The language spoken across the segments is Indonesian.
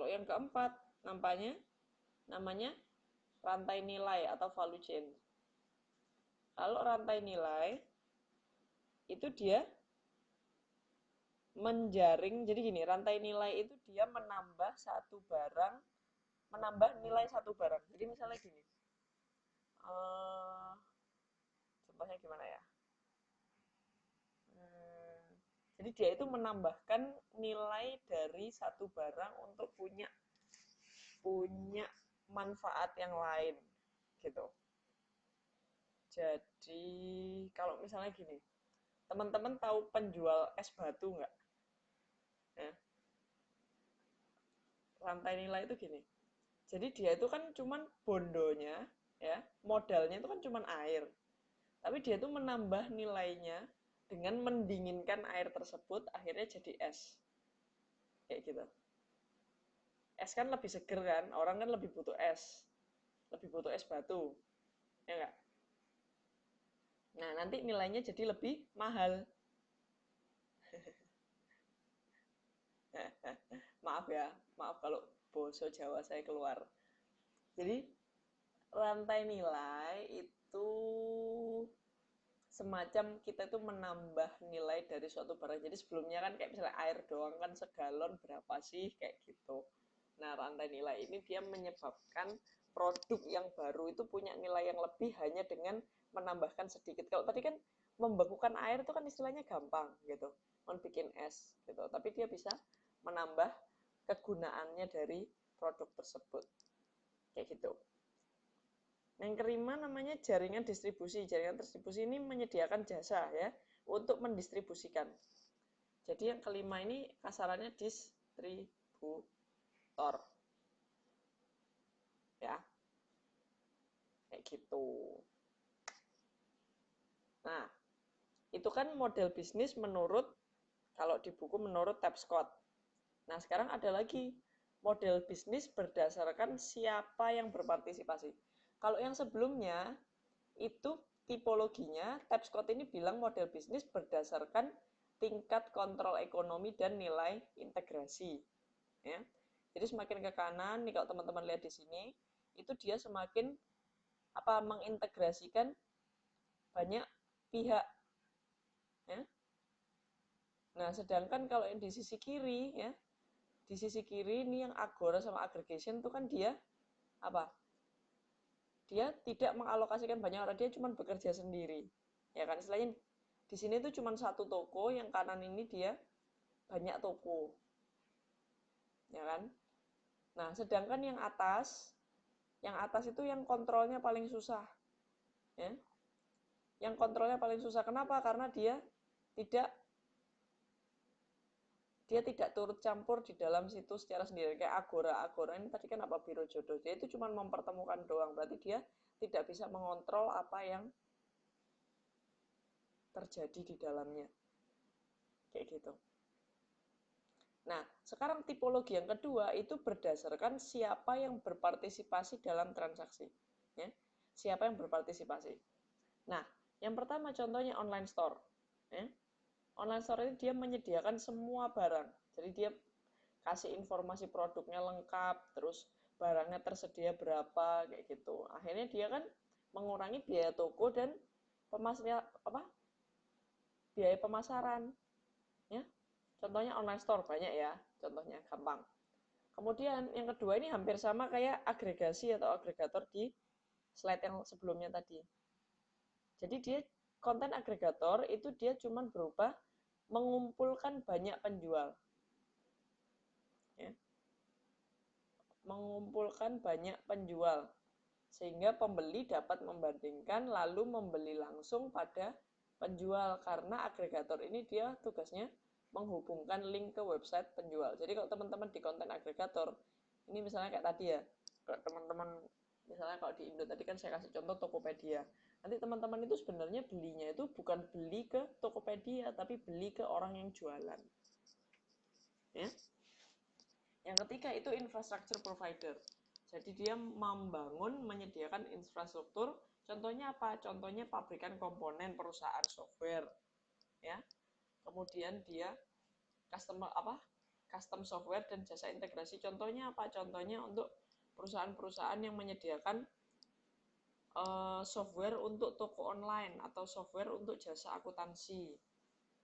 yang keempat namanya rantai nilai atau value chain. Kalau rantai nilai itu dia menjaring, jadi gini, rantai nilai itu dia menambah nilai satu barang. Jadi misalnya gini, contohnya gimana ya? Jadi dia itu menambahkan nilai dari satu barang untuk punya manfaat yang lain, gitu. Jadi kalau misalnya gini, teman-teman tahu penjual es batu nggak? Ya, rantai nilai itu gini. Jadi dia itu kan cuman bondonya, ya, modalnya itu kan cuman air. Tapi dia itu menambah nilainya dengan mendinginkan air tersebut, akhirnya jadi es. Kayak gitu. Es kan lebih seger kan, orang kan lebih butuh es. Lebih butuh es batu. Ya enggak? Nah, nanti nilainya jadi lebih mahal. Maaf ya, maaf kalau boso Jawa saya keluar. Jadi, rantai nilai itu semacam kita itu menambah nilai dari suatu barang. Jadi sebelumnya kan kayak misalnya air doang kan segalon berapa sih kayak gitu. Nah, rantai nilai ini dia menyebabkan produk yang baru itu punya nilai yang lebih hanya dengan menambahkan sedikit. Kalau tadi kan membekukan air itu kan istilahnya gampang gitu, bikin es gitu. Tapi dia bisa menambah kegunaannya dari produk tersebut. Kayak gitu. Yang kelima namanya jaringan distribusi. Jaringan distribusi ini menyediakan jasa ya untuk mendistribusikan. Jadi yang kelima ini kasarannya distributor. Ya. Kayak gitu. Nah, itu kan model bisnis menurut kalau di buku menurut Tapscott. Nah, sekarang ada lagi model bisnis berdasarkan siapa yang berpartisipasi. Kalau yang sebelumnya itu tipologinya Tapscott ini bilang model bisnis berdasarkan tingkat kontrol ekonomi dan nilai integrasi. Ya. Jadi semakin ke kanan nih kalau teman-teman lihat di sini itu dia semakin mengintegrasikan banyak pihak. Ya. Nah, sedangkan kalau yang di sisi kiri ya, di sisi kiri ini yang Agora sama aggregation itu kan dia apa? Dia tidak mengalokasikan banyak orang, dia cuma bekerja sendiri. Ya kan, istilahnya di sini tuh cuma satu toko, yang kanan ini dia banyak toko. Ya kan? Nah, sedangkan yang atas itu yang kontrolnya paling susah. Ya. Yang kontrolnya paling susah. Kenapa? Karena tidak dia tidak turut campur di dalam situ secara sendiri. Kayak Agora ini tadi kan apa, Biro Jodoh, dia itu cuma mempertemukan doang, berarti dia tidak bisa mengontrol apa yang terjadi di dalamnya, kayak gitu. Nah, sekarang tipologi yang kedua itu berdasarkan siapa yang berpartisipasi dalam transaksi, ya. Siapa yang berpartisipasi. Nah, yang pertama contohnya online store, ya. Online store ini dia menyediakan semua barang, jadi dia kasih informasi produknya lengkap, terus barangnya tersedia berapa, kayak gitu. Akhirnya dia kan mengurangi biaya toko dan biaya pemasaran, ya. Contohnya online store banyak ya, contohnya gampang. Kemudian yang kedua ini hampir sama kayak agregasi atau agregator di slide yang sebelumnya tadi. Jadi dia konten agregator itu dia cuma berupa mengumpulkan banyak penjual. Ya. Mengumpulkan banyak penjual sehingga pembeli dapat membandingkan lalu membeli langsung pada penjual, karena agregator ini dia tugasnya menghubungkan link ke website penjual. Jadi kalau teman-teman di konten agregator ini misalnya kayak tadi ya, kalau teman-teman misalnya kalau di Indo tadi kan saya kasih contoh Tokopedia, nanti teman-teman itu sebenarnya belinya itu bukan beli ke Tokopedia tapi beli ke orang yang jualan, ya. Yang ketiga itu infrastructure provider. Jadi dia menyediakan infrastruktur. Contohnya apa? Contohnya pabrikan komponen perusahaan software, ya. Kemudian dia custom software dan jasa integrasi. Contohnya apa? Contohnya untuk perusahaan-perusahaan yang menyediakan software untuk toko online atau software untuk jasa akuntansi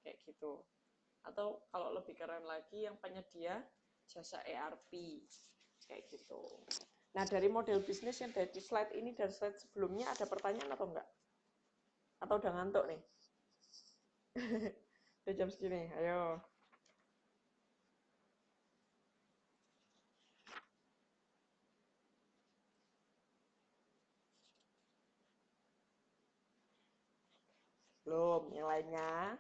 kayak gitu. Atau kalau lebih keren lagi yang penyedia jasa ERP kayak gitu. Nah, dari model bisnis yang dari slide ini dan slide sebelumnya ada pertanyaan atau enggak? Atau udah ngantuk nih? Udah jam segini, ayo. Belum, yang lainnya.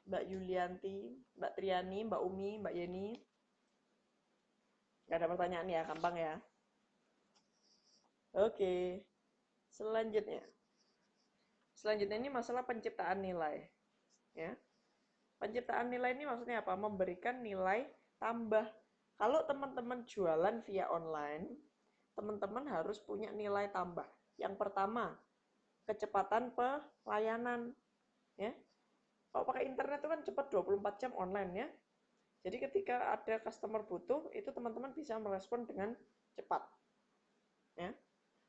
Mbak Yulianti, Mbak Triani, Mbak Umi, Mbak Yeni. Gak ada pertanyaan ya, gampang ya. Oke, selanjutnya. Selanjutnya ini masalah penciptaan nilai. Ya. Penciptaan nilai ini maksudnya apa? Memberikan nilai tambah. Kalau teman-teman jualan via online, teman-teman harus punya nilai tambah. Yang pertama, kecepatan pelayanan. Ya. Kalau pakai internet itu kan cepat 24 jam online ya. Jadi ketika ada customer butuh, itu teman-teman bisa merespon dengan cepat. Ya.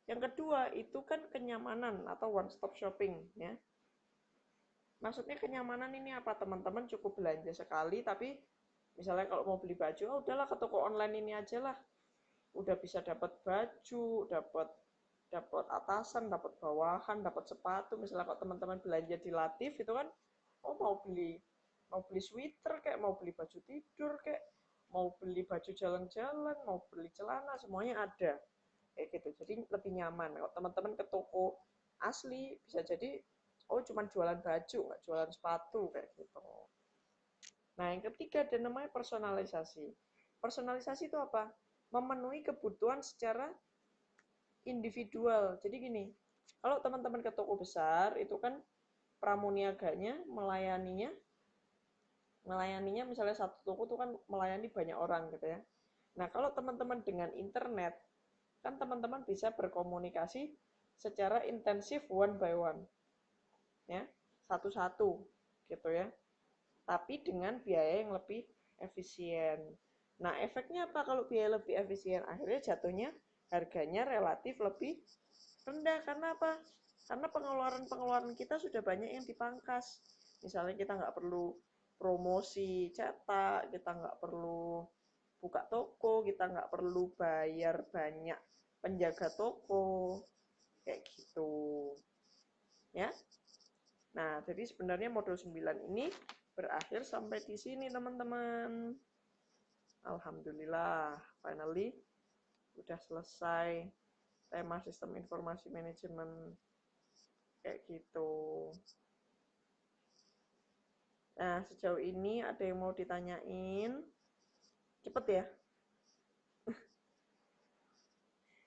Yang kedua, itu kan kenyamanan atau one stop shopping ya. Maksudnya kenyamanan ini apa? Teman-teman cukup belanja sekali, tapi misalnya kalau mau beli baju, oh udahlah ke toko online ini aja lah. Udah bisa dapat baju, dapat atasan, dapat bawahan, dapat sepatu. Misalnya kalau teman-teman belanja di Latif itu kan, oh mau beli sweater kayak, mau beli baju tidur kayak, mau beli baju jalan-jalan, mau beli celana, semuanya ada. Kayak gitu. Jadi lebih nyaman. Kalau teman-teman ke toko asli bisa jadi oh cuma jualan baju, nggak jualan sepatu kayak gitu. Nah, yang ketiga ada namanya personalisasi. Personalisasi itu apa? Memenuhi kebutuhan secara individual. Jadi gini, kalau teman-teman ke toko besar itu kan pramuniaganya melayaninya misalnya satu toko itu kan melayani banyak orang gitu ya. Nah, kalau teman-teman dengan internet kan teman-teman bisa berkomunikasi secara intensif one by one. Ya, satu-satu gitu ya. Tapi dengan biaya yang lebih efisien. Nah, efeknya apa kalau biaya lebih efisien? Akhirnya jatuhnya harganya relatif lebih rendah. Karena apa? Karena pengeluaran-pengeluaran kita sudah banyak yang dipangkas. Misalnya kita nggak perlu promosi cetak, kita nggak perlu buka toko, kita nggak perlu bayar banyak penjaga toko, kayak gitu. Ya. Nah, jadi sebenarnya modul 9 ini berakhir sampai di sini, teman-teman. Alhamdulillah, finally udah selesai tema sistem informasi manajemen kayak gitu. Nah, sejauh ini ada yang mau ditanyain? Cepet ya.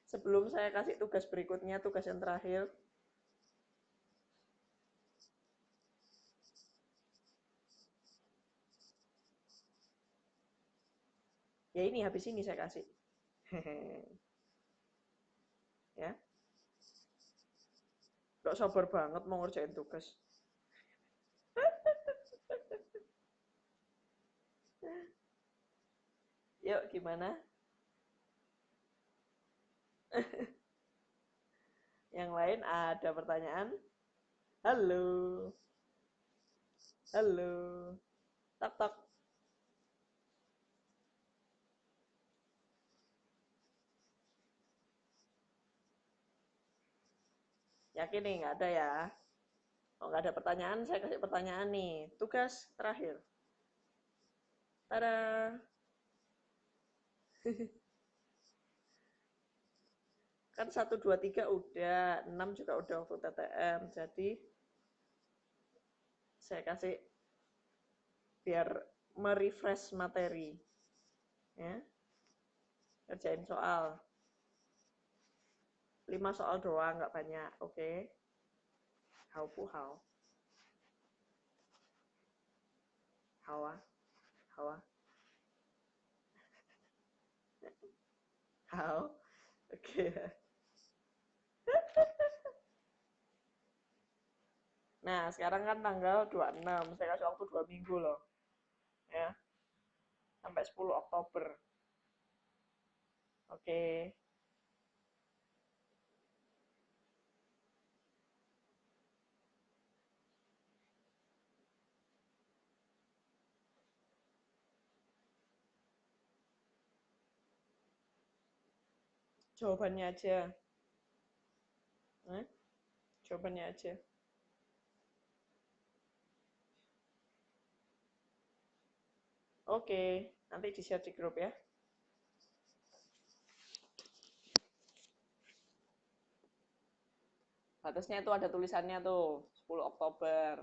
Sebelum saya kasih tugas berikutnya, tugas yang terakhir. Ya ini, habis ini saya kasih. Ya. Gak sabar banget mau ngerjain tugas. Yuk, gimana? Yang lain ada pertanyaan? Halo. Halo. Tak tak. Yakin nih nggak ada ya? Oh nggak ada pertanyaan, saya kasih pertanyaan nih. Tugas terakhir. Tada. Kan 1, 2, 3 udah, 6 juga udah waktu TTM. Jadi saya kasih biar merefresh materi. Ya. Kerjain soal. 5 soal doang, nggak banyak. Oke. Okay. Hao pu hao. Hawa. Hawa. Hao. Oke. Okay. Nah, sekarang kan tanggal 26. Saya kasih waktu 2 minggu loh. Ya, sampai 10 Oktober. Oke. Jawabannya aja. Jawabannya aja. Oke, nanti di-share di grup ya. Batasnya itu ada tulisannya tuh, 10 Oktober.